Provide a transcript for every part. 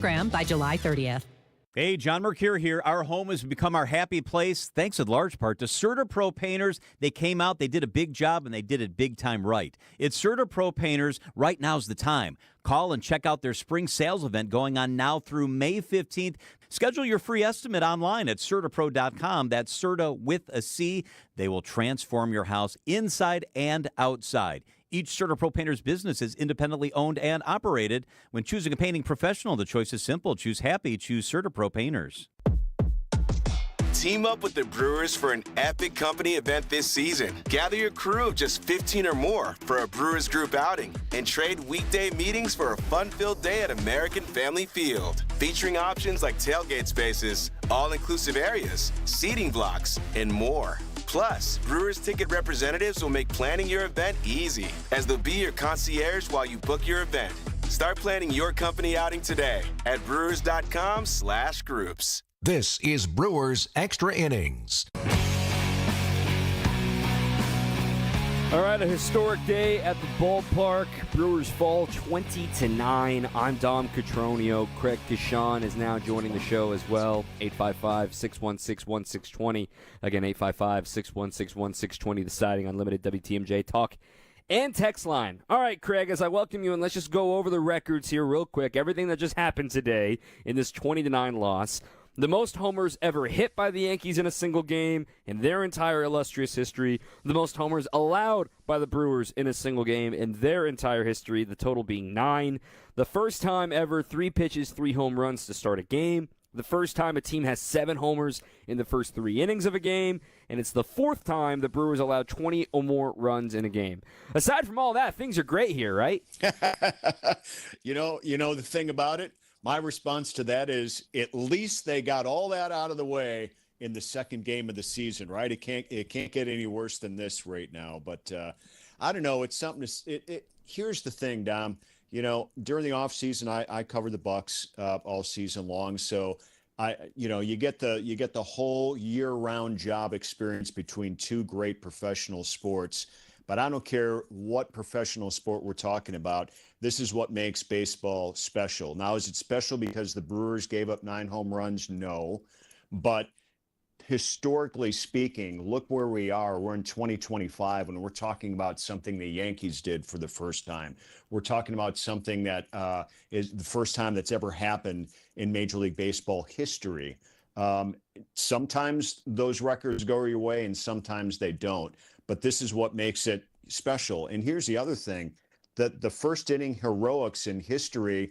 By July 30th. Hey, John Mercure here. Our home has become our happy place, thanks in large part to CertaPro Painters. They came out, they did a big job, and they did it big time right. It's CertaPro Painters. Right now's the time. Call and check out their spring sales event going on now through May 15th. Schedule your free estimate online at CertaPro.com. That's Certa with a C. They will transform your house inside and outside. Each CertaPro Painter's business is independently owned and operated. When choosing a painting professional, the choice is simple. Choose happy. Choose CertaPro Painters. Team up with the Brewers for an epic company event this season. Gather your crew of just 15 or more for a Brewers group outing and trade weekday meetings for a fun-filled day at American Family Field. Featuring options like tailgate spaces, all-inclusive areas, seating blocks, and more. Plus, Brewers ticket representatives will make planning your event easy, as they'll be your concierge while you book your event. Start planning your company outing today at brewers.com/groups. This is Brewers Extra Innings. All right, a historic day at the ballpark. Brewers fall 20-9. I'm Dom Cotroneo. Craig Kishon is now joining the show as well. 855-616-1620. Again, 855-616-1620. Deciding Unlimited WTMJ talk and text line. All right, Craig, as I welcome you, and let's just go over the records here real quick. Everything that just happened today in this 20-9 loss. The most homers ever hit by the Yankees in a single game in their entire illustrious history. The most homers allowed by the Brewers in a single game in their entire history, the total being 9. The first time ever 3 pitches, 3 home runs to start a game. The first time a team has 7 homers in the first 3 innings of a game. And it's the 4th time the Brewers allowed 20 or more runs in a game. Aside from all that, things are great here, right? You know the thing about it? My response to that is at least they got all that out of the way in the second game of the season, right? It can't get any worse than this right now. But I don't know. It's something to. Here's the thing, Dom. During the offseason, I cover the Bucks all season long, so you get the whole year-round job experience between two great professional sports. But I don't care what professional sport we're talking about. This is what makes baseball special. Now, is it special because the Brewers gave up 9 home runs? No. But historically speaking, look where we are. We're in 2025, and we're talking about something the Yankees did for the first time. We're talking about something that is the first time that's ever happened in Major League Baseball history. Sometimes those records go your way, and sometimes they don't. But this is what makes it special. And here's the other thing, that the first inning heroics in history,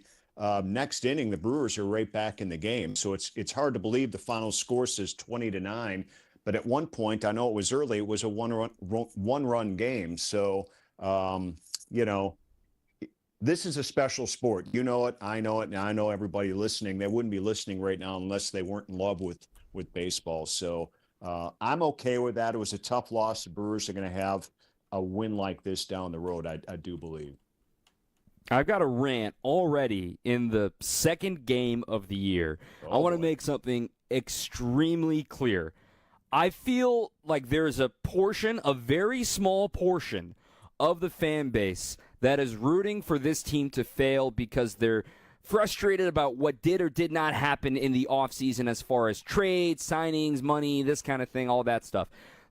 next inning, the Brewers are right back in the game. So it's hard to believe the final score says 20-9. But at one point, I know it was early, it was a one-run game. So, this is a special sport. You know it, and I know everybody listening. They wouldn't be listening right now unless they weren't in love with baseball. So I'm okay with that. It was a tough loss. The Brewers are going to have a win like this down the road, I do believe. I've got a rant already in the second game of the year. I want to make something extremely clear. I feel like there is a very small portion of the fan base that is rooting for this team to fail because they're frustrated about what did or did not happen in the offseason as far as trades, signings, money, this kind of thing, all that stuff.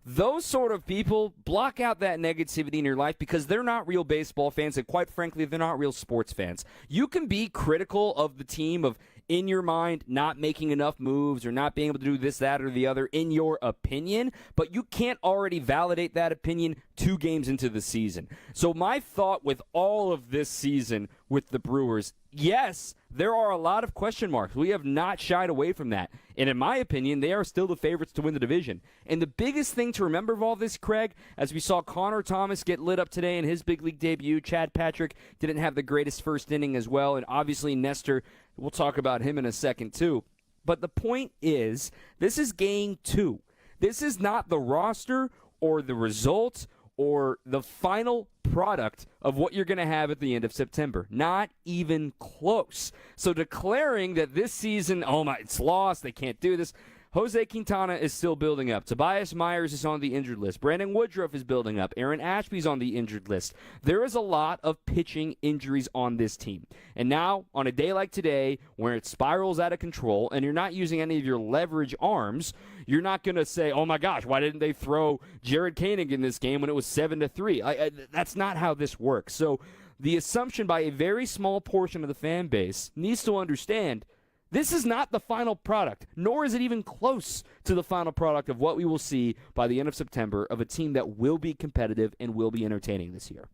Those sort of people, block out that negativity in your life because they're not real baseball fans, and quite frankly, they're not real sports fans. You can be critical of the team of, in your mind, not making enough moves or not being able to do this, that, or the other in your opinion, but you can't already validate that opinion 2 games into the season. So my thought with all of this season with the Brewers, yes, there are a lot of question marks. We have not shied away from that. And in my opinion, they are still the favorites to win the division. And the biggest thing to remember of all this, Craig, as we saw Connor Thomas get lit up today in his big league debut, Chad Patrick didn't have the greatest first inning as well, and obviously Nestor, we'll talk about him in a second too. But the point is, this is game 2. This is not the roster or the results or the final product of what you're going to have at the end of September. Not even close. So declaring that this season, it's lost, they can't do this, Jose Quintana is still building up. Tobias Myers is on the injured list. Brandon Woodruff is building up. Aaron Ashby's on the injured list. There is a lot of pitching injuries on this team. And now, on a day like today, where it spirals out of control and you're not using any of your leverage arms, you're not going to say, oh my gosh, why didn't they throw Jared Koenig in this game when it was 7-3? That's not how this works. So the assumption by a very small portion of the fan base needs to understand this is not the final product, nor is it even close to the final product of what we will see by the end of September of a team that will be competitive and will be entertaining this year.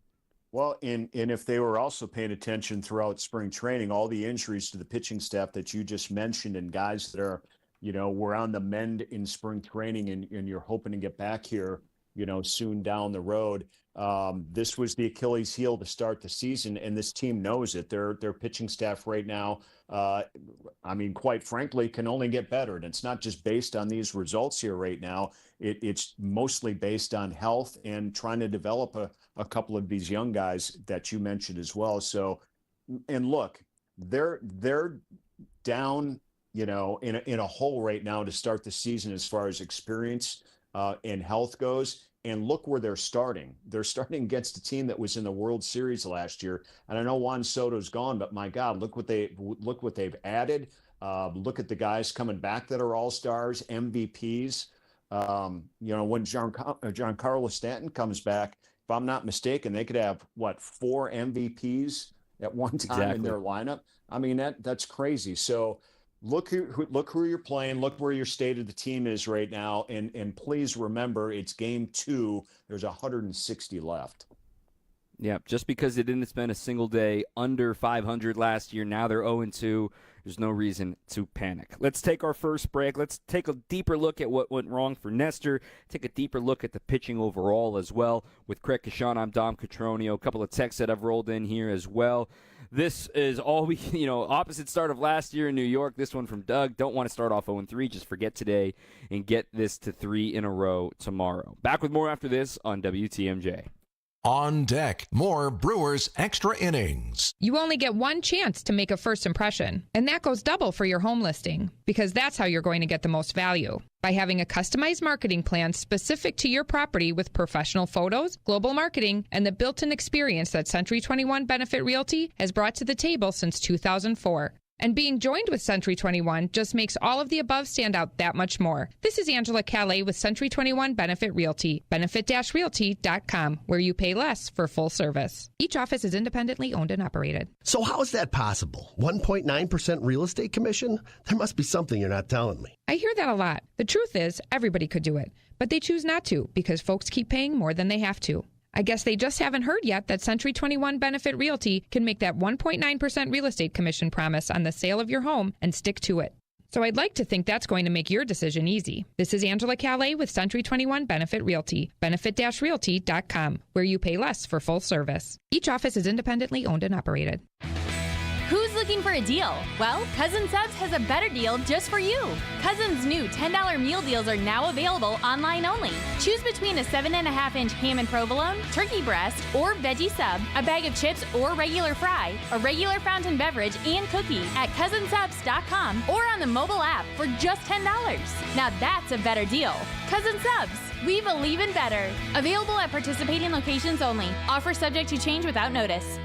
Well, and if they were also paying attention throughout spring training, all the injuries to the pitching staff that you just mentioned and guys that are, were on the mend in spring training and you're hoping to get back here, soon down the road. This was the Achilles heel to start the season, and this team knows it. Their pitching staff right now, quite frankly, can only get better. And it's not just based on these results here right now. It's mostly based on health and trying to develop a couple of these young guys that you mentioned as well. So, and look, they're down, in a hole right now to start the season as far as experience and health goes. And look where they're starting. They're starting against a team that was in the World Series last year. And I know Juan Soto's gone, but my God, look what they've added. Look at the guys coming back that are all-stars, MVPs. When Giancarlo Stanton comes back, if I'm not mistaken, they could have 4 MVPs at one time in their lineup. I mean, that's crazy. So look who you're playing. Look where your state of the team is right now, and please remember it's game 2. There's 160 left. Yeah, just because they didn't spend a single day under 500 last year, now they're 0-2. There's no reason to panic. Let's take our first break. Let's take a deeper look at what went wrong for Nestor. Take a deeper look at the pitching overall as well. With Craig Kashan, I'm Dom Cotroneo. A couple of texts that I've rolled in here as well. This is all we, opposite start of last year in New York. This one from Doug. Don't want to start off 0-3. Just forget today and get this to 3 in a row tomorrow. Back with more after this on WTMJ. On deck, more Brewers Extra Innings. You only get one chance to make a first impression, and that goes double for your home listing, because that's how you're going to get the most value. By having a customized marketing plan specific to your property with professional photos, global marketing, and the built-in experience that Century 21 Benefit Realty has brought to the table since 2004. And being joined with Century 21 just makes all of the above stand out that much more. This is Angela Calais with Century 21 Benefit Realty, benefit-realty.com, where you pay less for full service. Each office is independently owned and operated. So how is that possible? 1.9% real estate commission? There must be something you're not telling me. I hear that a lot. The truth is, everybody could do it, but they choose not to because folks keep paying more than they have to. I guess they just haven't heard yet that Century 21 Benefit Realty can make that 1.9% real estate commission promise on the sale of your home and stick to it. So I'd like to think that's going to make your decision easy. This is Angela Calais with Century 21 Benefit Realty, benefit-realty.com, where you pay less for full service. Each office is independently owned and operated. Who's looking for a deal? Well, Cousin Subs has a better deal just for you. Cousin's new $10 meal deals are now available online only. Choose between a 7.5-inch ham and provolone, turkey breast, or veggie sub, a bag of chips or regular fry, a regular fountain beverage, and cookie at cousinsubs.com or on the mobile app for just $10. Now that's a better deal. Cousin Subs, we believe in better. Available at participating locations only. Offer subject to change without notice.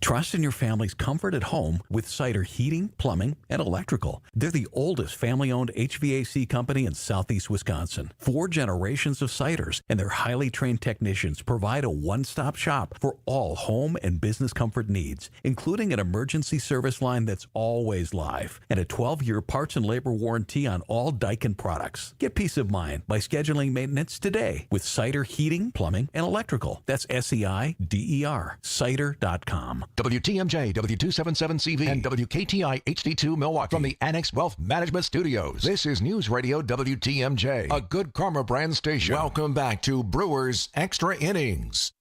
Trust in your family's comfort at home with Cider Heating, Plumbing, and Electrical. They're the oldest family-owned HVAC company in southeast Wisconsin. 4 generations of Ciders, and their highly trained technicians provide a one-stop shop for all home and business comfort needs, including an emergency service line that's always live and a 12-year parts and labor warranty on all Daikin products. Get peace of mind by scheduling maintenance today with Cider Heating, Plumbing, and Electrical. That's SEIDER, cider.com. WTMJ, W277CV, and WKTI HD2 Milwaukee. From the Annex Wealth Management Studios, this is News Radio WTMJ, a Good Karma brand station. Welcome back to Brewers Extra Innings.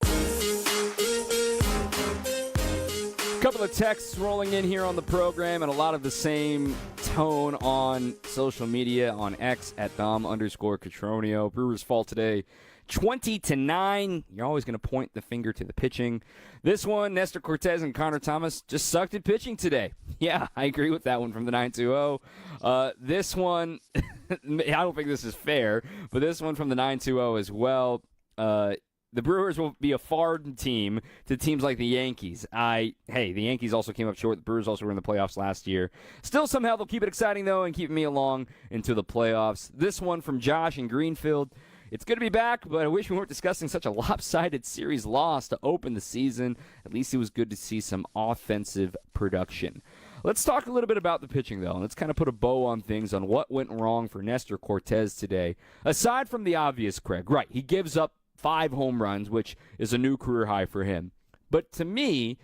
Couple of texts rolling in here on the program, and a lot of the same tone on social media, on X at Dom_Cotroneo. Brewers fall today 20-9. You're always going to point the finger to the pitching. This one, Nestor Cortes and Connor Thomas just sucked at pitching today. Yeah, I agree with that one from the 920. This one, I don't think this is fair, but this one from the 920 as well. The Brewers will be a foreign team to teams like the Yankees. The Yankees also came up short. The Brewers also were in the playoffs last year. Still, somehow, they'll keep it exciting, though, and keep me along into the playoffs. This one from Josh in Greenfield. It's good to be back, but I wish we weren't discussing such a lopsided series loss to open the season. At least it was good to see some offensive production. Let's talk a little bit about the pitching, though. Let's kind of put a bow on things on what went wrong for Nestor Cortes today. Aside from the obvious, Craig, right, he gives up 5 home runs, which is a new career high for him. But to me,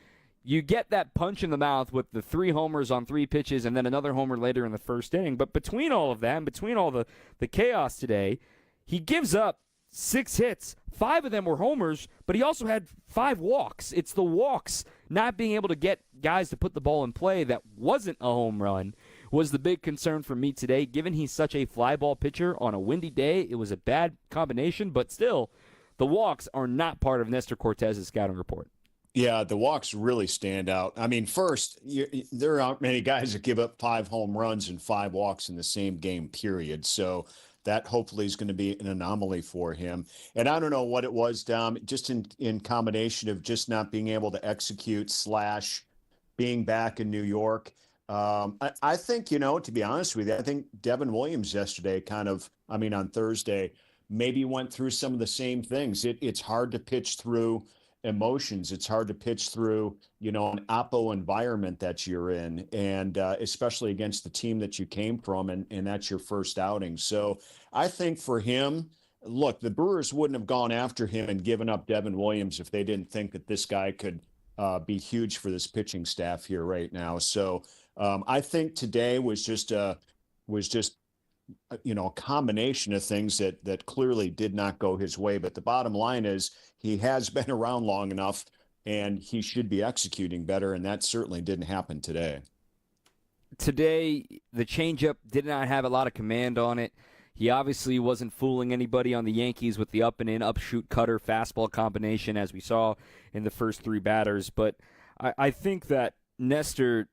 you get that punch in the mouth with the 3 homers on 3 pitches and then another homer later in the first inning. But between all of that, between all the chaos today, he gives up 6 hits. 5 of them were homers, but he also had 5 walks. It's the walks, not being able to get guys to put the ball in play that wasn't a home run, was the big concern for me today. Given he's such a fly ball pitcher on a windy day, it was a bad combination, but still, the walks are not part of Nestor Cortes' scouting report. Yeah, the walks really stand out. I mean, first, there aren't many guys that give up 5 home runs and 5 walks in the same game, period. So that hopefully is going to be an anomaly for him. And I don't know what it was, Dom, just in combination of just not being able to execute / being back in New York. I think, to be honest with you, I think Devin Williams yesterday on Thursday, maybe went through some of the same things. It's hard to pitch through emotions. It's hard to pitch through, an oppo environment that you're in, and especially against the team that you came from, and that's your first outing. So I think for him, look, the Brewers wouldn't have gone after him and given up Devin Williams if they didn't think that this guy could be huge for this pitching staff here right now. So I think today was just a combination of things that clearly did not go his way. But the bottom line is he has been around long enough and he should be executing better. And that certainly didn't happen today. Today, the changeup did not have a lot of command on it. He obviously wasn't fooling anybody on the Yankees with the up and in, upshoot cutter fastball combination, as we saw in the first 3 batters. But I think that Nestor,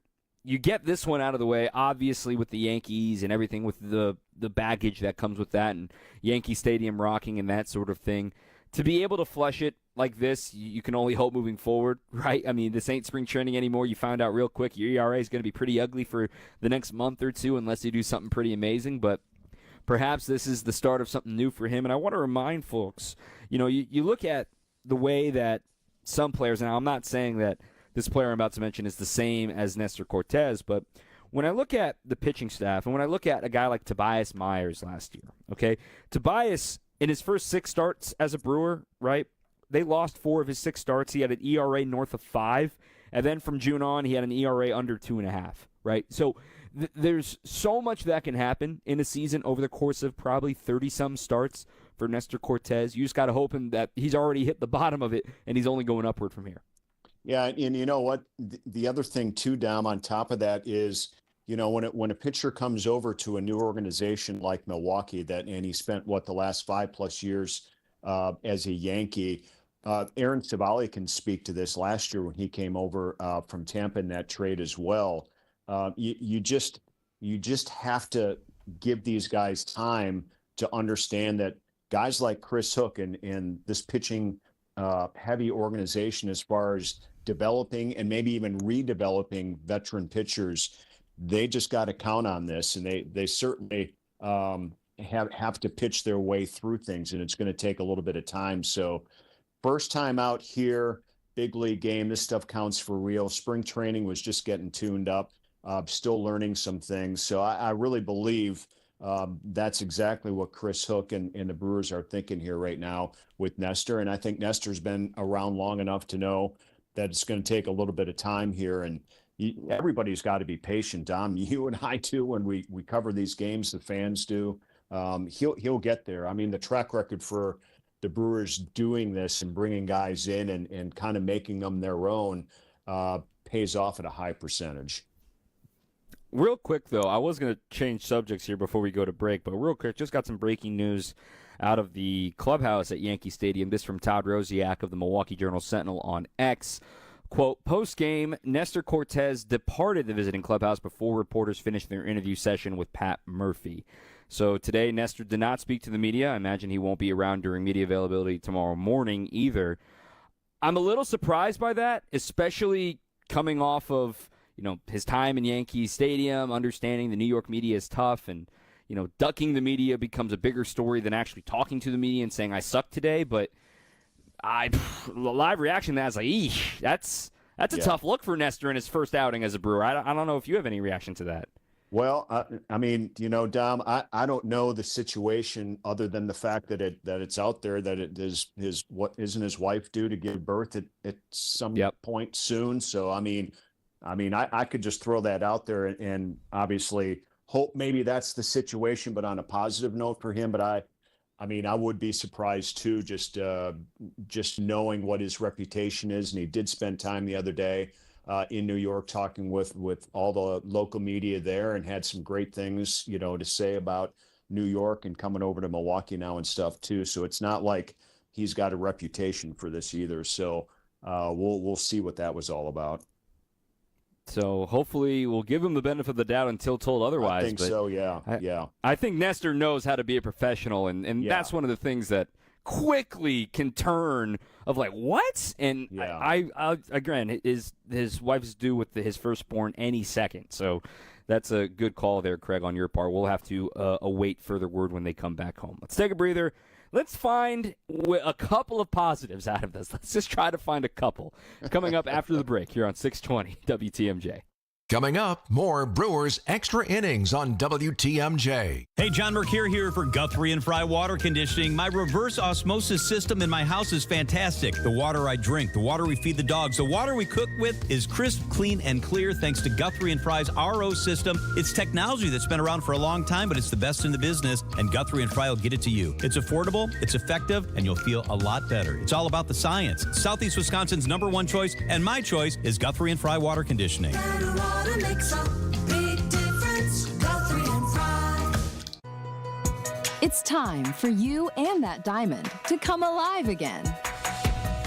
you get this one out of the way, obviously, with the Yankees and everything with the baggage that comes with that and Yankee Stadium rocking and that sort of thing. To be able to flush it like this, you can only hope moving forward, right? I mean, this ain't spring training anymore. You found out real quick your ERA is going to be pretty ugly for the next month or 2 unless you do something pretty amazing. But perhaps this is the start of something new for him. And I want to remind folks, you look at the way that some players, now I'm not saying that this player I'm about to mention is the same as Nestor Cortes, but when I look at the pitching staff and when I look at a guy like Tobias Myers last year, okay, Tobias, in his first 6 starts as a Brewer, right, they lost 4 of his 6 starts. He had an ERA north of 5, and then from June on, he had an ERA under 2.5, right? So there's so much that can happen in a season over the course of probably 30-some starts for Nestor Cortes. You just got to hope that he's already hit the bottom of it, and he's only going upward from here. Yeah, and you know what? The other thing, too, Dom, on top of that is, when a pitcher comes over to a new organization like Milwaukee, and he spent, the last 5+ years as a Yankee, Aaron Civale can speak to this last year when he came over from Tampa in that trade as well. You just have to give these guys time to understand that guys like Chris Hook and this pitching heavy organization, as far as developing and maybe even redeveloping veteran pitchers, they just got to count on this, and they certainly have to pitch their way through things, and it's going to take a little bit of time. So first time out here, big league game, this stuff counts for real. Spring training was just getting tuned up, still learning some things. So I really believe that's exactly what Chris Hook and the Brewers are thinking here right now with Nestor. And I think Nestor's been around long enough to know that it's going to take a little bit of time here. And everybody's got to be patient, Dom. You and I too, when we cover these games, the fans do. He'll get there. I mean, the track record for the Brewers doing this and bringing guys in and kind of making them their own pays off at a high percentage. Real quick, though, I was going to change subjects here before we go to break, but real quick, just got some breaking news out of the clubhouse at Yankee Stadium. This from Todd Rosiak of the Milwaukee Journal-Sentinel on X. Quote, post-game, Nestor Cortes departed the visiting clubhouse before reporters finished their interview session with Pat Murphy. So today, Nestor did not speak to the media. I imagine he won't be around during media availability tomorrow morning either. I'm a little surprised by that, especially coming off of, his time in Yankee Stadium, understanding the New York media is tough, and, ducking the media becomes a bigger story than actually talking to the media and saying, I suck today. But live reaction to that is like, eesh, that's a tough look for Nestor in his first outing as a Brewer. I don't know if you have any reaction to that. Well, Dom, I don't know the situation other than the fact that it's out there that it is isn't his wife due to give birth at some point soon. So, I could just throw that out there and obviously hope maybe that's the situation, but on a positive note for him. But I would be surprised too, just knowing what his reputation is. And he did spend time the other day in New York talking with all the local media there, and had some great things, to say about New York and coming over to Milwaukee now and stuff too. So it's not like he's got a reputation for this either. So we'll see what that was all about. So hopefully we'll give him the benefit of the doubt until told otherwise. I think so, yeah. I think Nestor knows how to be a professional, and that's one of the things that quickly can turn of like, what? And I again, his wife's due with his firstborn any second. So that's a good call there, Craig, on your part. We'll have to await further word when they come back home. Let's take a breather. Let's find a couple of positives out of this. Let's just try to find a couple. Coming up after the break here on 620 WTMJ. Coming up, more Brewers Extra Innings on WTMJ. Hey, John Mercure here for Guthrie and Fry Water Conditioning. My reverse osmosis system in my house is fantastic. The water I drink, the water we feed the dogs, the water we cook with is crisp, clean, and clear thanks to Guthrie and Fry's RO system. It's technology that's been around for a long time, but it's the best in the business, and Guthrie and Fry will get it to you. It's affordable, it's effective, and you'll feel a lot better. It's all about the science. Southeast Wisconsin's #1 choice, and my choice is Guthrie and Fry Water Conditioning. Makes a big difference. Guthrie and Fry. It's time for you and that diamond to come alive again.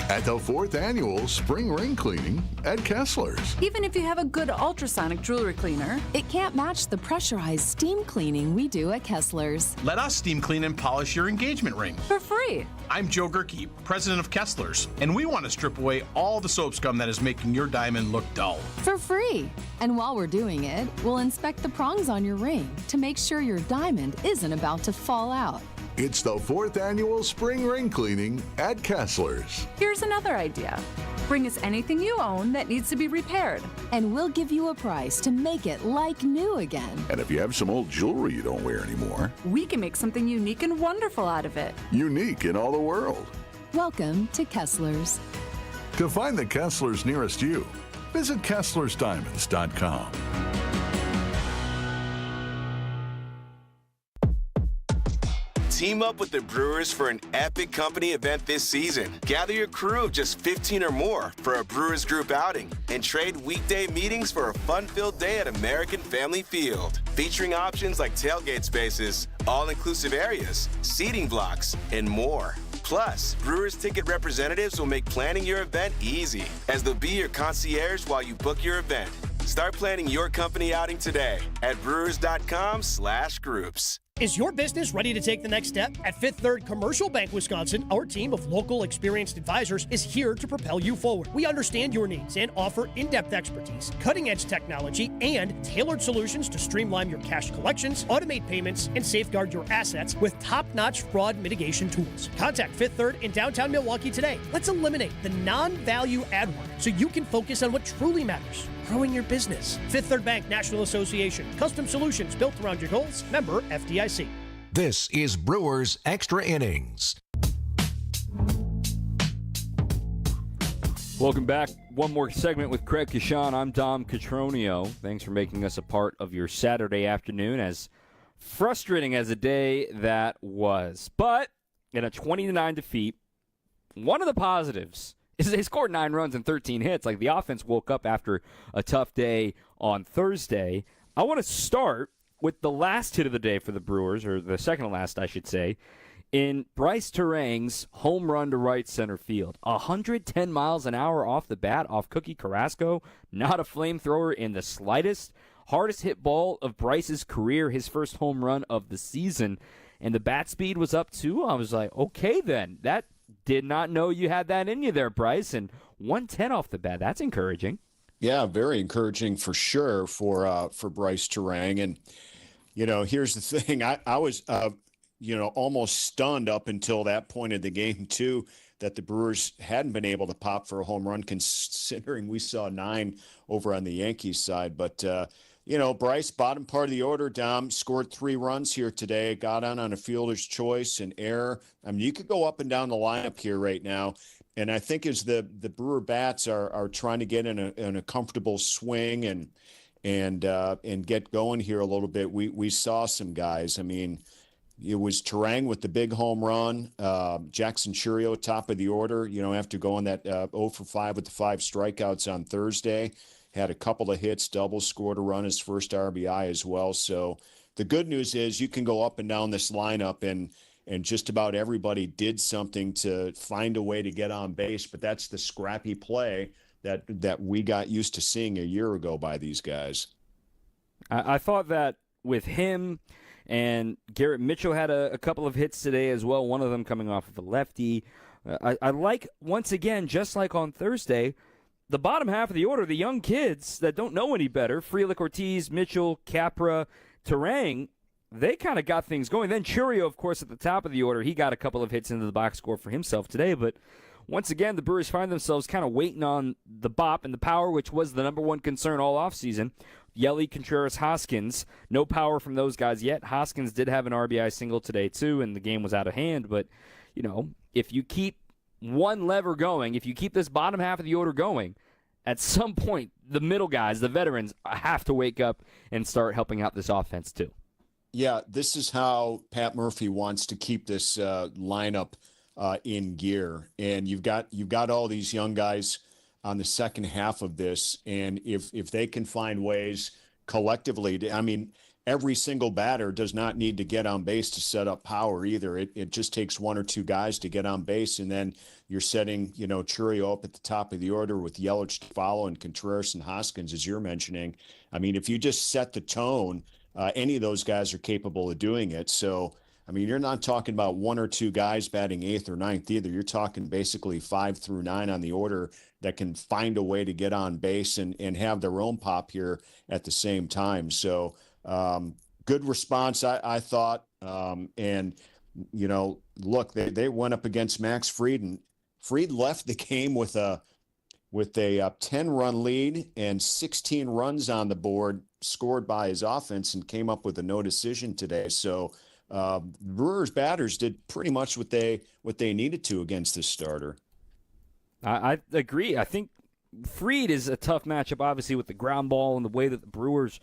At the 4th annual Spring Ring Cleaning at Kessler's. Even if you have a good ultrasonic jewelry cleaner, it can't match the pressurized steam cleaning we do at Kessler's. Let us steam clean and polish your engagement ring. For free. I'm Joe Gerke, president of Kessler's, and we want to strip away all the soap scum that is making your diamond look dull. For free. And while we're doing it, we'll inspect the prongs on your ring to make sure your diamond isn't about to fall out. It's the 4th annual Spring Ring Cleaning at Kessler's. Here's another idea. Bring us anything you own that needs to be repaired. And we'll give you a price to make it like new again. And if you have some old jewelry you don't wear anymore, we can make something unique and wonderful out of it. Unique in all the world. Welcome to Kessler's. To find the Kessler's nearest you, visit Kessler'sDiamonds.com. Team up with the Brewers for an epic company event this season. Gather your crew of just 15 or more for a Brewers group outing and trade weekday meetings for a fun-filled day at American Family Field. Featuring options like tailgate spaces, all-inclusive areas, seating blocks, and more. Plus, Brewers ticket representatives will make planning your event easy, as they'll be your concierge while you book your event. Start planning your company outing today at brewers.com/groups. Is your business ready to take the next step? At Fifth Third Commercial Bank Wisconsin, our team of local experienced advisors is here to propel you forward. We understand your needs and offer in-depth expertise, cutting-edge technology, and tailored solutions to streamline your cash collections, automate payments, and safeguard your assets with top-notch fraud mitigation tools. Contact Fifth Third in downtown Milwaukee today. Let's eliminate the non-value add work so you can focus on what truly matters. Growing your business. Fifth Third Bank National Association. Custom solutions built around your goals. Member FDIC. This is Brewers Extra Innings. Welcome back. One more segment with Craig Kashan. I'm Dom Cotroneo. Thanks for making us a part of your Saturday afternoon, as frustrating as a day that was. But in a 20-9 defeat, one of the positives is they scored 9 runs and 13 hits. Like, the offense woke up after a tough day on Thursday. I want to start with the last hit of the day for the Brewers, or the second to last, I should say. in Bryce Terang's home run to right center field. 110 miles an hour off the bat off Cookie Carrasco. Not a flamethrower in the slightest. Hardest hit ball of Bryce's career, his first home run of the season. And the bat speed was up, too. I was like, okay, then. That did not know you had that in you there, Bryce. And 110 off the bat. That's encouraging. Yeah, very encouraging for sure for Bryce Terang. And, here's the thing. I was almost stunned up until that point of the game, too, that the Brewers hadn't been able to pop for a home run, considering we saw 9 over on the Yankees side. But, Bryce, bottom part of the order, Dom, scored 3 runs here today, got on a fielder's choice and error. I mean, you could go up and down the lineup here right now. And I think as the Brewer bats are trying to get in a comfortable swing and get going here a little bit, we saw some guys. I mean, it was Terang with the big home run. Jackson Churio, top of the order, after going that 0 for 5 with the 5 strikeouts on Thursday. Had a couple of hits, double, scored a run, his first RBI as well. So the good news is you can go up and down this lineup, and just about everybody did something to find a way to get on base. But that's the scrappy play that we got used to seeing a year ago by these guys. I thought that with him and Garrett Mitchell had a couple of hits today as well, one of them coming off of a lefty. I like, once again, just like on Thursday, the bottom half of the order, the young kids that don't know any better, Frelick, Ortiz, Mitchell, Capra, Terang, they kind of got things going. Then Churio, of course, at the top of the order, he got a couple of hits into the box score for himself today. But once again, the Brewers find themselves kind of waiting on the bop and the power, which was the number one concern all offseason. Yelly, Contreras, Hoskins, no power from those guys yet. Hoskins did have an RBI single today, too, and the game was out of hand. But, if you keep one lever going, if you keep this bottom half of the order going, at some point, the middle guys, the veterans, have to wake up and start helping out this offense too. Yeah, this is how Pat Murphy wants to keep this lineup in gear. And you've got all these young guys on the second half of this, and if they can find ways collectively, every single batter does not need to get on base to set up power either. It just takes 1 or 2 guys to get on base, and then you're setting, Churio up at the top of the order with Yelich to follow and Contreras and Hoskins, as you're mentioning. If you just set the tone, any of those guys are capable of doing it. So, you're not talking about 1 or 2 guys batting 8th or 9th either. You're talking basically 5 through 9 on the order that can find a way to get on base and have their own pop here at the same time. So, good response, I thought. And, look, they went up against Max Fried, and Fried left the game with a 10-run lead and 16 runs on the board scored by his offense, and came up with a no decision today. So Brewers batters did pretty much what they needed to against this starter. I agree. I think Fried is a tough matchup, obviously, with the ground ball and the way that the Brewers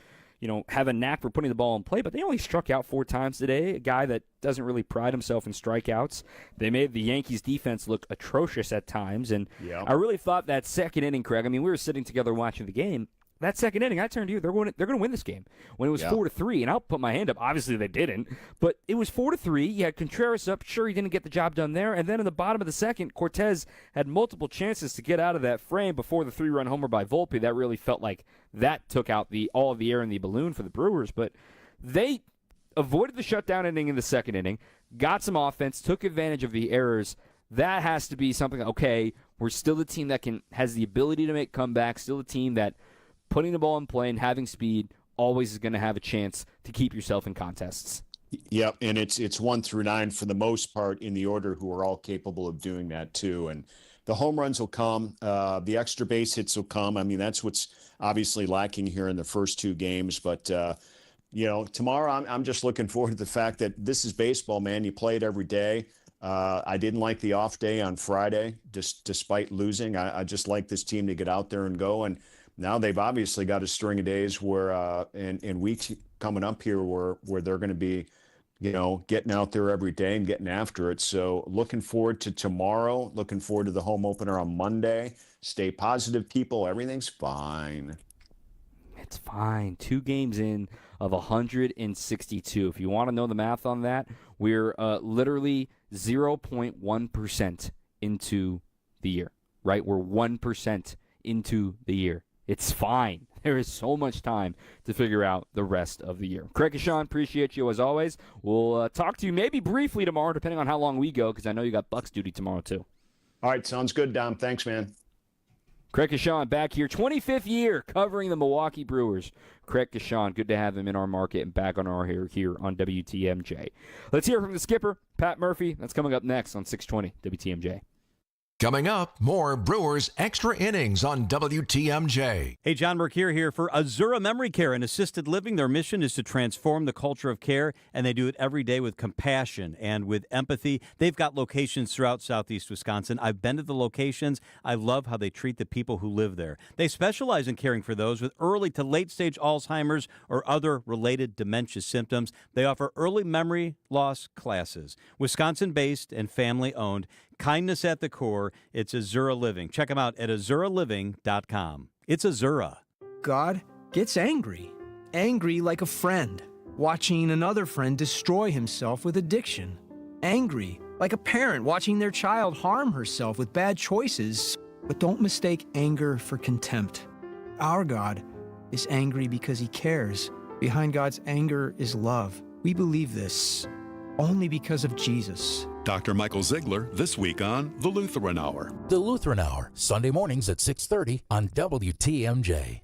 have a knack for putting the ball in play, but they only struck out 4 times today, a guy that doesn't really pride himself in strikeouts. They made the Yankees' defense look atrocious at times, and I really thought that second inning, Craig, we were sitting together watching the game. That second inning, I turned to you. They're going to win this game. When it was 4-3, and I'll put my hand up. Obviously, they didn't, but it was 4-3. You had Contreras up. Sure, he didn't get the job done there. And then in the bottom of the second, Cortez had multiple chances to get out of that frame before the 3-run homer by Volpe. That really felt like that took out all of the air in the balloon for the Brewers. But they avoided the shutdown inning in the second inning, got some offense, took advantage of the errors. That has to be something. Okay, we're still a team that has the ability to make comebacks. Still a team that, putting the ball in play and having speed, always is going to have a chance to keep yourself in contests. Yep, and it's 1 through 9 for the most part in the order, who are all capable of doing that too. And the home runs will come. The extra base hits will come. That's what's obviously lacking here in the first 2 games. But, tomorrow I'm just looking forward to the fact that this is baseball, man. You play it every day. I didn't like the off day on Friday, despite losing. I just like this team to get out there and go. And now they've obviously got a string of days where, and weeks coming up here where they're going to be, getting out there every day and getting after it. So looking forward to tomorrow, looking forward to the home opener on Monday. Stay positive, people. Everything's fine. It's fine. 2 games in of 162. If you want to know the math on that, we're literally 0.1% into the year, right? We're 1% into the year. It's fine. There is so much time to figure out the rest of the year. Craig and Sean, appreciate you as always. We'll talk to you maybe briefly tomorrow, depending on how long we go, because I know you got Bucks duty tomorrow too. All right, sounds good, Dom. Thanks, man. Craig Kashan back here, 25th year covering the Milwaukee Brewers. Craig Kashan, good to have him in our market and back on our hair here on WTMJ. Let's hear from the skipper, Pat Murphy. That's coming up next on 620 WTMJ. Coming up, more Brewers Extra Innings on WTMJ. Hey, John Mercure here for Azura Memory Care and Assisted Living. Their mission is to transform the culture of care, and they do it every day with compassion and with empathy. They've got locations throughout southeast Wisconsin. I've been to the locations. I love how they treat the people who live there. They specialize in caring for those with early to late-stage Alzheimer's or other related dementia symptoms. They offer early memory loss classes. Wisconsin-based and family-owned. Kindness at the core. It's Azura Living. Check them out at AzuraLiving.com. It's Azura. God gets angry. Angry like a friend, watching another friend destroy himself with addiction. Angry like a parent watching their child harm herself with bad choices. But don't mistake anger for contempt. Our God is angry because he cares. Behind God's anger is love. We believe this only because of Jesus. Dr. Michael Ziegler, this week on The Lutheran Hour. The Lutheran Hour, Sunday mornings at 6:30 on WTMJ.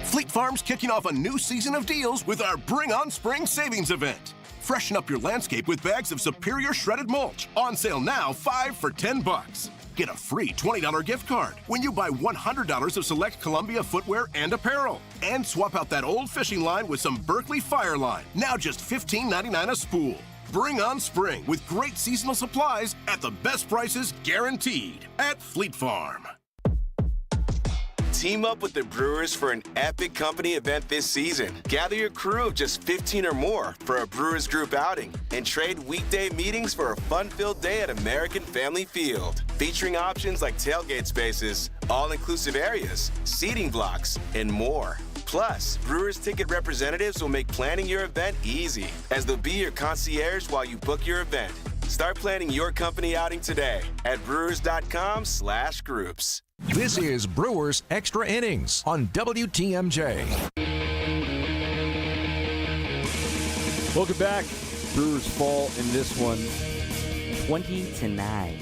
Fleet Farm's kicking off a new season of deals with our Bring On Spring Savings event. Freshen up your landscape with bags of superior shredded mulch. On sale now, 5 for $10. Get a free $20 gift card when you buy $100 of select Columbia footwear and apparel. And swap out that old fishing line with some Berkeley Fire Line, now just $15.99 a spool. Bring on spring with great seasonal supplies at the best prices guaranteed at Fleet Farm. Team up with the Brewers for an epic company event this season. Gather your crew of just 15 or more for a Brewers group outing and trade weekday meetings for a fun-filled day at American Family Field. Featuring options like tailgate spaces, all-inclusive areas, seating blocks, and more. Plus, Brewers ticket representatives will make planning your event easy, as they'll be your concierge while you book your event. Start planning your company outing today at brewers.com/groups. This is Brewers Extra Innings on WTMJ. Welcome back. Brewers fall in this one 20-9.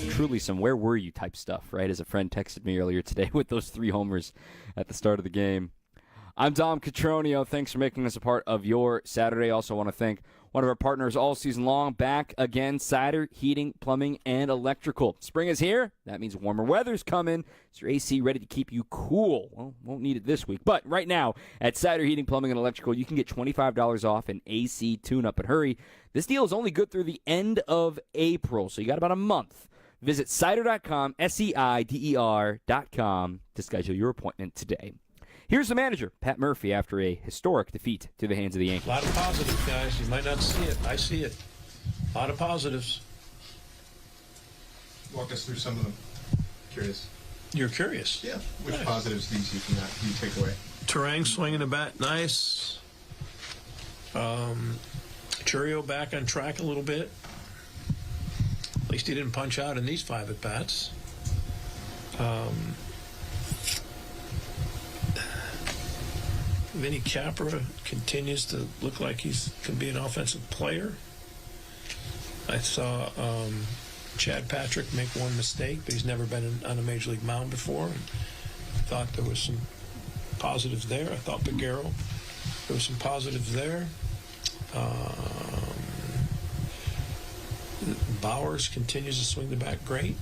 Truly some where were you type stuff, right? As a friend texted me earlier today with those 3 homers at the start of the game. I'm Dom Cotroneo. Thanks for making us a part of your Saturday. Also want to thank one of our partners all season long, back again, Cider, Heating, Plumbing, and Electrical. Spring is here. That means warmer weather's coming. Is your AC ready to keep you cool? Well, won't need it this week. But right now, at Cider, Heating, Plumbing, and Electrical, you can get $25 off an AC tune-up. And hurry, this deal is only good through the end of April, so you got about a month. Visit cider.com, SEIDER.com, to schedule your appointment today. Here's the manager, Pat Murphy, after a historic defeat to the hands of the Yankees. A lot of positives, guys. You might not see it. I see it. A lot of positives. Walk us through some of them. Curious. You're curious? Yeah. Which positives do you take away? Terang swinging the bat nice. Churio back on track a little bit. At least he didn't punch out in these 5 at-bats. Vinny Capra continues to look like he can be an offensive player. I saw Chad Patrick make one mistake, but he's never been on a major league mound before. And I thought there was some positives there. I thought Peguero, there was some positives there. Bowers continues to swing the bat great.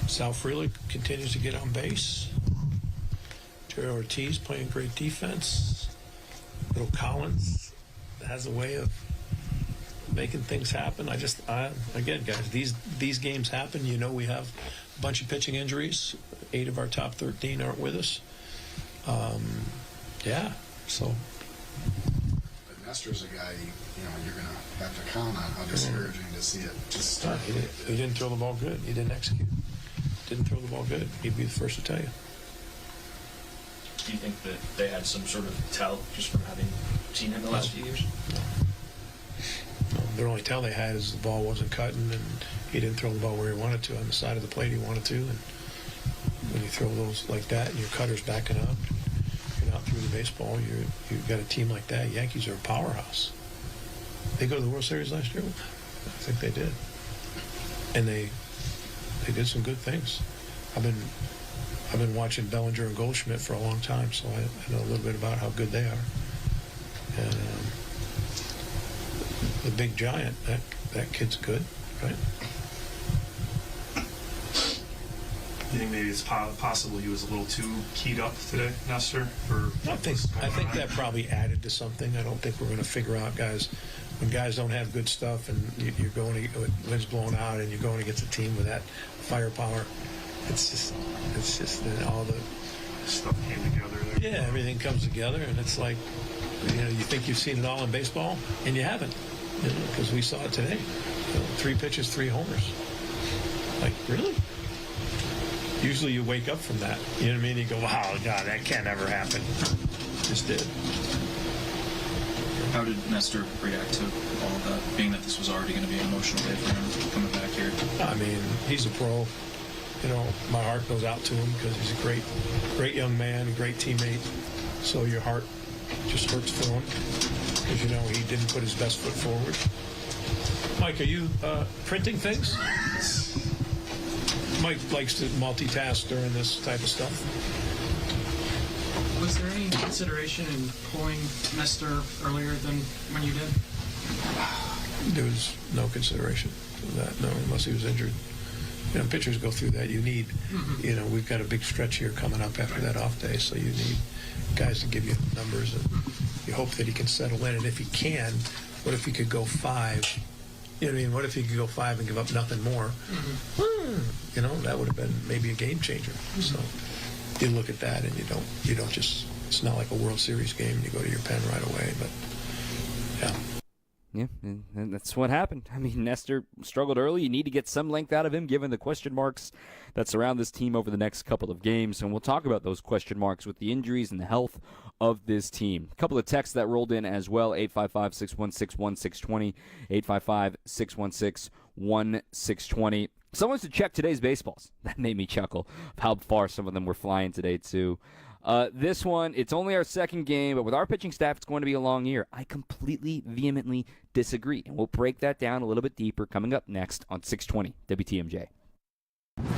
Sal Frelick continues to get on base. Terry Ortiz playing great defense. Little Collins has a way of making things happen. Again, guys, these games happen. You know, we have a bunch of pitching injuries. 8 of our top 13 aren't with us. So. But Nestor's a guy, you're going to have to count on. How discouraging to see it just start. He didn't throw the ball good. He didn't execute. didn't throw the ball good. He'd be the first to tell you. Do you think that they had some sort of tell just from having seen him the last few years? No. The only tell they had is the ball wasn't cutting and he didn't throw the ball where he wanted to, on the side of the plate he wanted to. And when you throw those like that and your cutter's backing up, you're not through the baseball, you've got a team like that. Yankees are a powerhouse. They go to the World Series last year? I think they did. And they did some good things. I've been watching Bellinger and Goldschmidt for a long time, so I know a little bit about how good they are. And the big giant, that kid's good, right? You think maybe it's possible he was a little too keyed up today, Nestor? I think that probably added to something. I don't think we're going to figure out, guys, when guys don't have good stuff and you're going to, wind's blowing out and you're going against a team with that firepower. It's just that all the stuff came together there. Yeah, everything comes together, and it's like, you think you've seen it all in baseball, and you haven't, because we saw it today. 3 pitches, 3 homers. Like, really? Usually you wake up from that. You know what I mean? You go, wow, God, that can't ever happen. Just did. How did Nestor react to all of that, being that this was already going to be an emotional day for him coming back here? I mean, he's a pro. My heart goes out to him because he's a great young man, a great teammate. So your heart just hurts for him because, he didn't put his best foot forward. Mike, are you printing things? Mike likes to multitask during this type of stuff. Was there any consideration in pulling Nestor earlier than when you did? There was no consideration of that, no, unless he was injured. Pitchers go through that. You need, we've got a big stretch here coming up after that off day, so you need guys to give you numbers, and you hope that he can settle in. And if he can, what if he could go 5? You know what I mean? What if he could go 5 and give up nothing more? That would have been maybe a game changer. So you look at that, and you don't just. It's not like a World Series game. And you go to your pen right away, but yeah. Yeah, and that's what happened. I mean, Nestor struggled early. You need to get some length out of him, given the question marks that surround this team over the next couple of games. And we'll talk about those question marks with the injuries and the health of this team. A couple of texts that rolled in as well, 855-616-1620, 855-616-1620. Someone to check today's baseballs. That made me chuckle of how far some of them were flying today, too. This one, it's only our second game, but with our pitching staff, it's going to be a long year. I completely, vehemently disagree, and we'll break that down a little bit deeper coming up next on 620 WTMJ.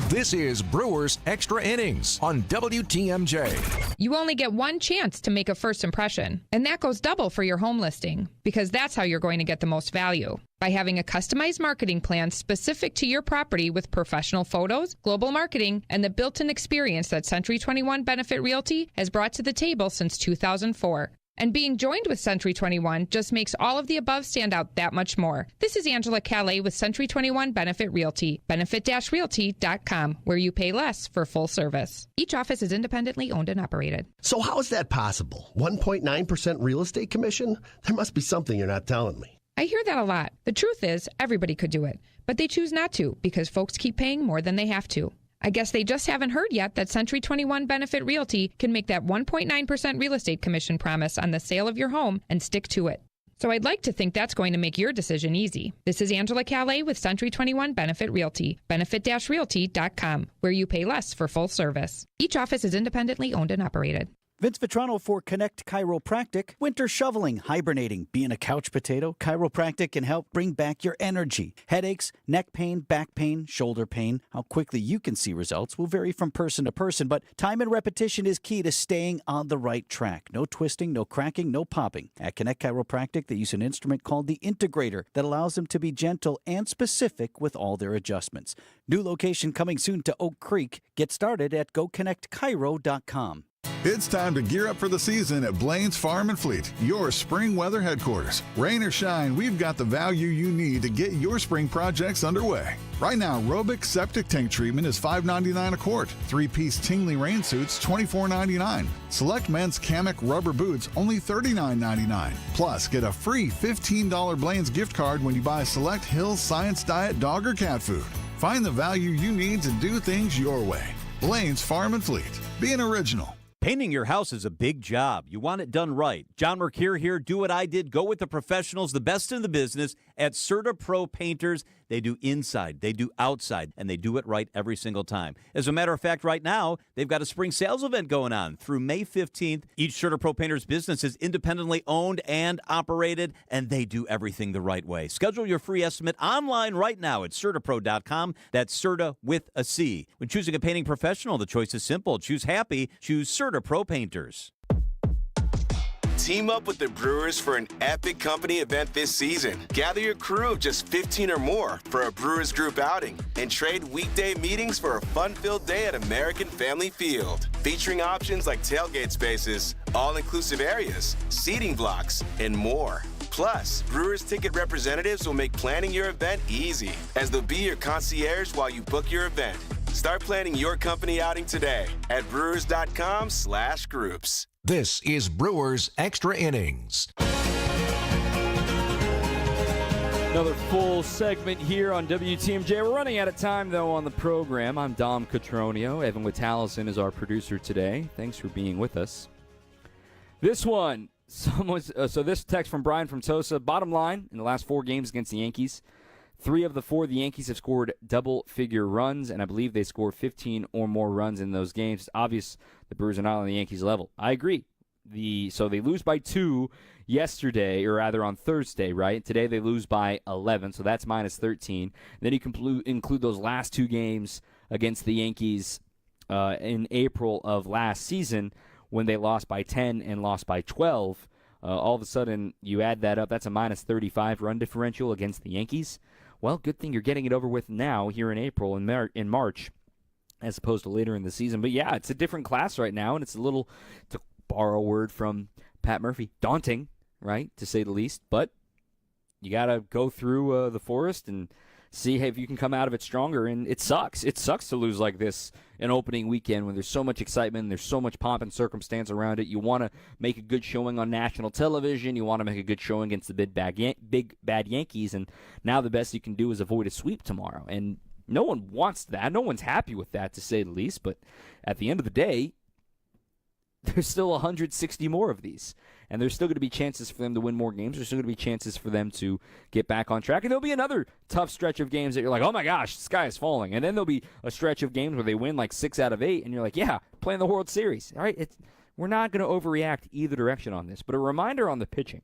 This is Brewers Extra Innings on WTMJ. You only get one chance to make a first impression, and that goes double for your home listing, because that's how you're going to get the most value. By having a customized marketing plan specific to your property with professional photos, global marketing, and the built-in experience that Century 21 Benefit Realty has brought to the table since 2004. And being joined with Century 21 just makes all of the above stand out that much more. This is Angela Calais with Century 21 Benefit Realty, benefit-realty.com, where you pay less for full service. Each office is independently owned and operated. So how is that possible? 1.9% real estate commission? There must be something you're not telling me. I hear that a lot. The truth is, everybody could do it, but they choose not to because folks keep paying more than they have to. I guess they just haven't heard yet that Century 21 Benefit Realty can make that 1.9% real estate commission promise on the sale of your home and stick to it. So I'd like to think that's going to make your decision easy. This is Angela Calais with Century 21 Benefit Realty, benefit-realty.com, where you pay less for full service. Each office is independently owned and operated. Vince Vitrano for Connect Chiropractic. Winter shoveling, hibernating, being a couch potato, chiropractic can help bring back your energy. Headaches, neck pain, back pain, shoulder pain. How quickly you can see results will vary from person to person, but time and repetition is key to staying on the right track. No twisting, no cracking, no popping. At Connect Chiropractic, they use an instrument called the Integrator that allows them to be gentle and specific with all their adjustments. New location coming soon to Oak Creek. Get started at goconnectchiro.com. It's time to gear up for the season at Blaine's Farm and Fleet, your spring weather headquarters. Rain or shine, we've got the value you need to get your spring projects underway. Right now, Robic Septic Tank Treatment is $5.99 a quart. 3-piece Tingley rain suits, $24.99. Select men's Kamek rubber boots, only $39.99. Plus, get a free $15 Blaine's gift card when you buy select Hill's Science Diet dog or cat food. Find the value you need to do things your way. Blaine's Farm and Fleet. Be an original. Painting your house is a big job. You want it done right. John Mercure here. Do what I did. Go with the professionals, the best in the business at Serta Pro Painters. They do inside, they do outside, and they do it right every single time. As a matter of fact, right now, they've got a spring sales event going on through May 15th. Each Serta Pro Painters business is independently owned and operated, and they do everything the right way. Schedule your free estimate online right now at CertaPro.com. That's Serta with a C. When choosing a painting professional, the choice is simple. Choose happy. Choose Serta Pro Painters. Team up with the Brewers for an epic company event this season. Gather your crew of just 15 or more for a Brewers group outing and trade weekday meetings for a fun-filled day at American Family Field. Featuring options like tailgate spaces, all-inclusive areas, seating blocks, and more. Plus, Brewers ticket representatives will make planning your event easy, as they'll be your concierge while you book your event. Start planning your company outing today at brewers.com/groups. This is Brewers Extra Innings. Another full segment here on WTMJ. We're running out of time, though, on the program. I'm Dom Cotroneo. Evan Witalison is our producer today. Thanks for being with us. This one, so this text from Brian from Tosa. Bottom line, in the last 4 games against the Yankees, 3 of the 4, the Yankees have scored double-figure runs, and I believe they scored 15 or more runs in those games. It's obvious the Brewers are not on the Yankees' level. I agree. So they lose by 2 yesterday, or rather on Thursday, right? Today they lose by 11, so that's minus 13. Then you can include those last 2 games against the Yankees in April of last season when they lost by 10 and lost by 12. All of a sudden, you add that up. That's a minus 35 run differential against the Yankees. Well, good thing you're getting it over with now here in April and in March as opposed to later in the season. But, yeah, it's a different class right now, and it's a little, to borrow a word from Pat Murphy, daunting, right, to say the least. But you got to go through the forest and see if you can come out of it stronger. And it sucks. It sucks to lose like this an opening weekend when there's so much excitement and there's so much pomp and circumstance around it. You want to make a good showing on national television. You want to make a good showing against the big bad Yankees. And now the best you can do is avoid a sweep tomorrow. And no one wants that. No one's happy with that, to say the least. But at the end of the day, there's still 160 more of these. And there's still going to be chances for them to win more games. There's still going to be chances for them to get back on track. And there'll be another tough stretch of games that you're like, oh, my gosh, the sky is falling. And then there'll be a stretch of games where they win like 6 out of 8. And you're like, yeah, playing the World Series. All right, we're not going to overreact either direction on this. But a reminder on the pitching.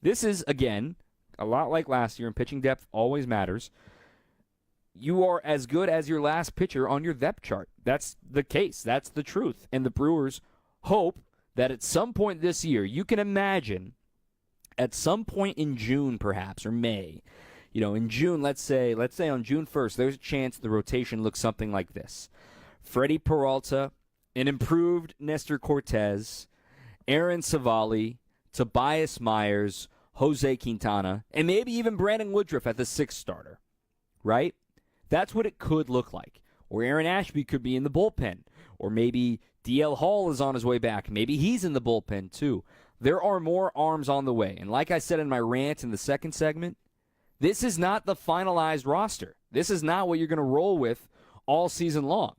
This is, again, a lot like last year, and pitching depth always matters. You are as good as your last pitcher on your depth chart. That's the case. That's the truth. And the Brewers hope that at some point this year, you can imagine at some point in June perhaps, or May, in June, let's say on June 1st, there's a chance the rotation looks something like this. Freddie Peralta, an improved Nestor Cortez, Aaron Savali, Tobias Myers, Jose Quintana, and maybe even Brandon Woodruff at the 6th starter, right? That's what it could look like. Or Aaron Ashby could be in the bullpen, or maybe DL Hall is on his way back. Maybe he's in the bullpen, too. There are more arms on the way. And like I said in my rant in the second segment, this is not the finalized roster. This is not what you're going to roll with all season long.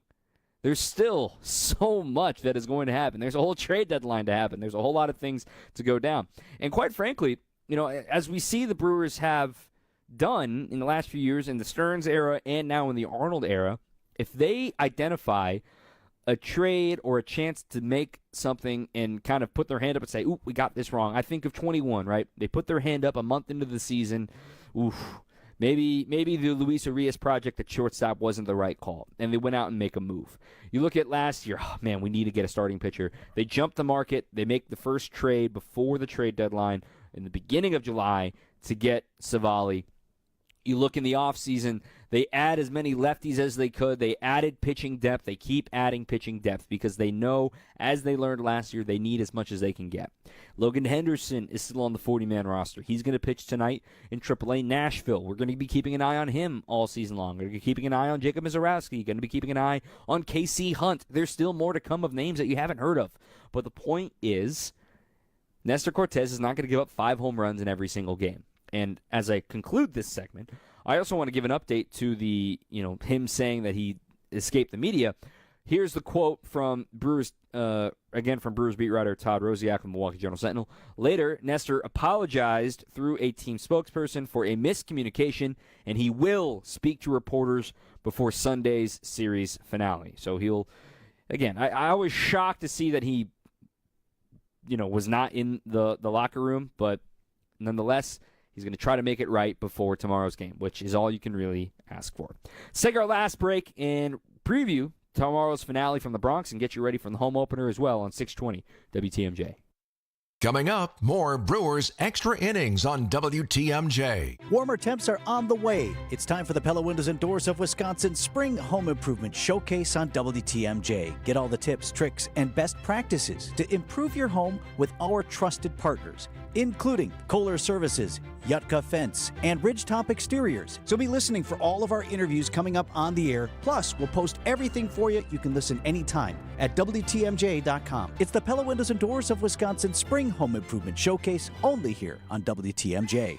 There's still so much that is going to happen. There's a whole trade deadline to happen. There's a whole lot of things to go down. And quite frankly, as we see the Brewers have done in the last few years in the Stearns era and now in the Arnold era, if they identify a trade or a chance to make something and kind of put their hand up and say, ooh, we got this wrong. I think of 21, right? They put their hand up a month into the season. Oof, maybe the Luis Urias project at shortstop wasn't the right call, and they went out and make a move. You look at last year, oh, man, we need to get a starting pitcher. They jump the market. They make the first trade before the trade deadline in the beginning of July to get Savali. You look in the offseason, they add as many lefties as they could. They added pitching depth. They keep adding pitching depth because they know, as they learned last year, they need as much as they can get. Logan Henderson is still on the 40-man roster. He's going to pitch tonight in AAA Nashville. We're going to be keeping an eye on him all season long. We're going to be keeping an eye on Jacob Mizorowski. Going to be keeping an eye on KC Hunt. There's still more to come of names that you haven't heard of. But the point is, Nestor Cortez is not going to give up 5 home runs in every single game. And as I conclude this segment, I also want to give an update to the, him saying that he escaped the media. Here's the quote from Brewers, again from Brewers beat writer Todd Rosiak from Milwaukee Journal-Sentinel. Later, Nestor apologized through a team spokesperson for a miscommunication, and he will speak to reporters before Sunday's series finale. So he'll, again, I was shocked to see that he, was not in the locker room, but nonetheless, he's going to try to make it right before tomorrow's game, which is all you can really ask for. Let's take our last break and preview tomorrow's finale from the Bronx and get you ready for the home opener as well on 620 WTMJ. Coming up, more Brewers Extra Innings on WTMJ. Warmer temps are on the way. It's time for the Pella Windows and Doors of Wisconsin Spring Home Improvement Showcase on WTMJ. Get all the tips, tricks, and best practices to improve your home with our trusted partners, including Kohler Services, Yutka Fence, and Ridgetop Exteriors. So be listening for all of our interviews coming up on the air. Plus, we'll post everything for you. You can listen anytime at WTMJ.com. It's the Pella Windows and Doors of Wisconsin Spring Home Improvement Showcase, only here on WTMJ.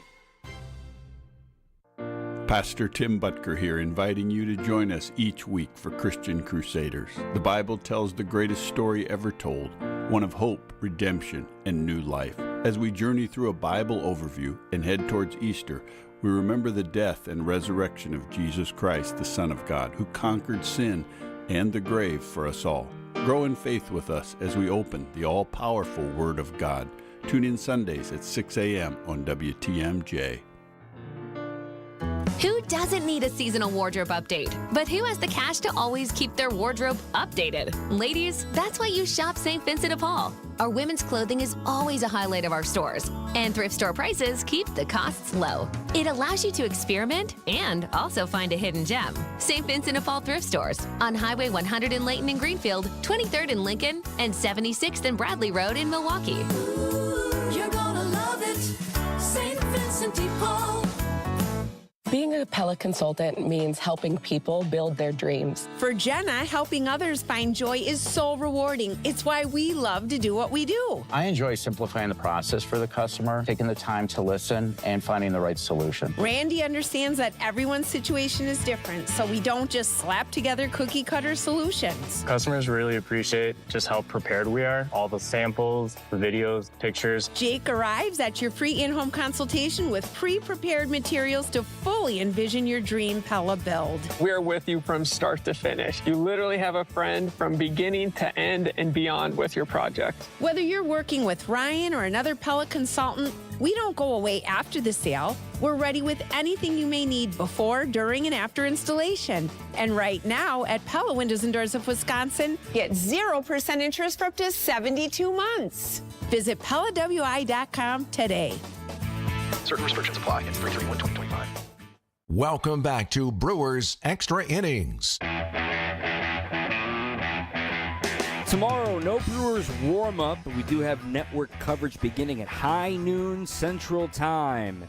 Pastor Tim Butker here, inviting you to join us each week for Christian Crusaders. The Bible tells the greatest story ever told, one of hope, redemption, and new life. As we journey through a Bible overview and head towards Easter, we remember the death and resurrection of Jesus Christ, the Son of God, who conquered sin and the grave for us all. Grow in faith with us as we open the all-powerful Word of God. Tune in Sundays at 6 a.m. on WTMJ. Who doesn't need a seasonal wardrobe update? But who has the cash to always keep their wardrobe updated? Ladies, that's why you shop St. Vincent de Paul. Our women's clothing is always a highlight of our stores, and thrift store prices keep the costs low. It allows you to experiment and also find a hidden gem. St. Vincent de Paul thrift stores on Highway 100 in Layton and Greenfield, 23rd in Lincoln, and 76th and Bradley Road in Milwaukee. You're gonna love it, St. Vincent de Paul. Being a Pella consultant means helping people build their dreams. For Jenna, helping others find joy is so rewarding. It's why we love to do what we do. I enjoy simplifying the process for the customer, taking the time to listen, and finding the right solution. Randy understands that everyone's situation is different, so we don't just slap together cookie-cutter solutions. Customers really appreciate just how prepared we are, all the samples, the videos, pictures. Jake arrives at your free in-home consultation with pre-prepared materials to fully envision your dream Pella build. We're with you from start to finish. You literally have a friend from beginning to end and beyond with your project. Whether you're working with Ryan or another Pella consultant, we don't go away after the sale. We're ready with anything you may need before, during, and after installation. And right now at Pella Windows and Doors of Wisconsin, get 0% interest for up to 72 months. Visit PellaWI.com today. Certain restrictions apply at 3/31/2025. Welcome back to Brewers Extra Innings. Tomorrow, no Brewers warm-up, but we do have network coverage beginning at high noon Central Time.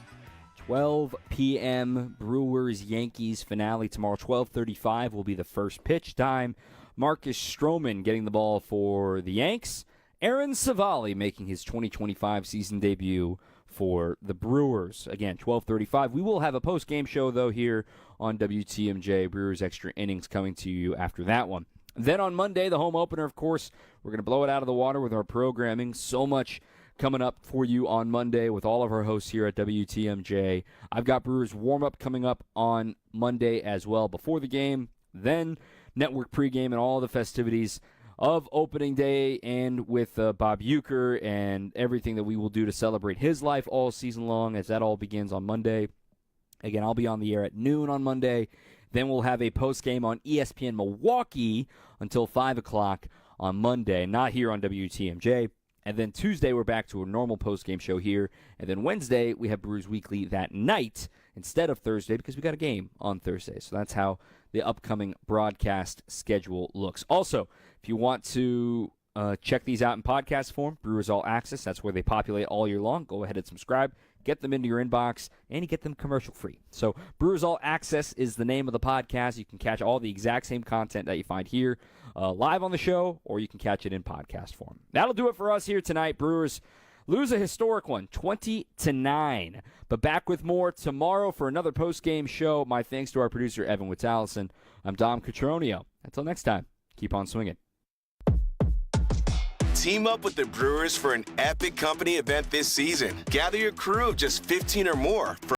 12 p.m. Brewers-Yankees finale tomorrow. 12:35 will be the first pitch time. Marcus Stroman getting the ball for the Yanks. Aaron Savali making his 2025 season debut for the Brewers. Again, 12:35. We will have a post-game show, though, here on WTMJ. Brewers Extra Innings coming to you after that one. Then on Monday, the home opener, of course, we're going to blow it out of the water with our programming. So much coming up for you on Monday with all of our hosts here at WTMJ. I've got Brewers warm-up coming up on Monday as well before the game. Then network pregame and all the festivities of opening day, and with Bob Uecker and everything that we will do to celebrate his life all season long as that all begins on Monday. Again, I'll be on the air at noon on Monday. Then we'll have a post-game on ESPN Milwaukee until 5 o'clock on Monday, not here on WTMJ. And then Tuesday, we're back to a normal post-game show here. And then Wednesday, we have Brewers Weekly that night instead of Thursday because we got a game on Thursday. So that's how the upcoming broadcast schedule looks. Also, if you want to check these out in podcast form, Brewers All Access, that's where they populate all year long. Go ahead and subscribe. Get them into your inbox, and you get them commercial-free. So Brewers All Access is the name of the podcast. You can catch all the exact same content that you find here live on the show, or you can catch it in podcast form. That'll do it for us here tonight. Brewers lose a historic one, 20-9. But back with more tomorrow for another post-game show. My thanks to our producer, Evan Wittallison. I'm Dom Cotroneo. Until next time, keep on swinging. Team up with the Brewers for an epic company event this season. Gather your crew of just 15 or more for